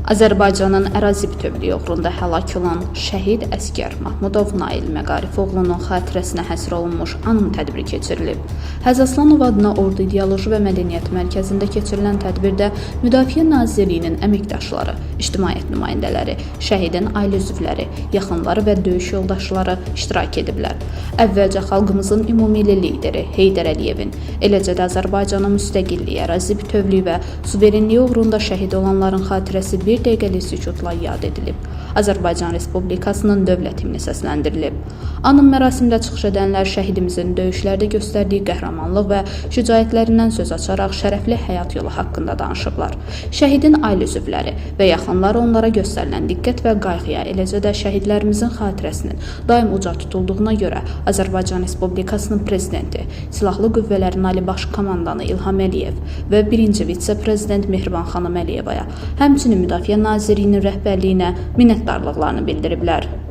Azərbaycanın ərazi bütövlüyü uğrunda həlak olan şəhid əsgər Mahmudov Nail Məqarifoğlunun xatirəsinə həsr olunmuş anım tədbiri keçirilib. Həzaslanov adına Ordu İdeoloji və Mədəniyyət Mərkəzində keçirilən tədbirdə Müdafiə Nazirliyinin əməkdaşları, ictimaiyyət nümayəndələri, şəhidin ailə üzvləri, yaxınları və döyüş yoldaşları iştirak ediblər. Əvvəlcə xalqımızın ümummilli lideri Heydər Əliyevin, eləcə də Azərbaycanın müstəqilliyi, ərazi bütövlüyü və suverenliyi uğrunda şəhid olanların xatirəsi bir dəqiqəlik sükutla yad edilib. Azərbaycan Respublikasının dövlət himni səsləndirilib. Anım mərasimdə çıxış edənlər şəhidimizin döyüşlərdə göstərdiyi qəhrəmanlıq və şücaətlərindən söz açaraq şərəfli həyat yolu haqqında danışıblar. Şəhidin ailə üzvləri və yaxınları onlara göstərilən diqqət və qayğıya, eləcə də şəhidlərimizin xatirəsinin daim uca tutulduğuna görə Azərbaycan Respublikasının prezidenti, Silahlı Qüvvələrin Ali Baş Komandanı İlham Əliyev və 1-ci vitse-prezident Mehriban xanım Əliyevaya, həmçinin Müdafiə Nazirliyinin rəhbərliyinə minnətdarlıqlarını bildiriblər.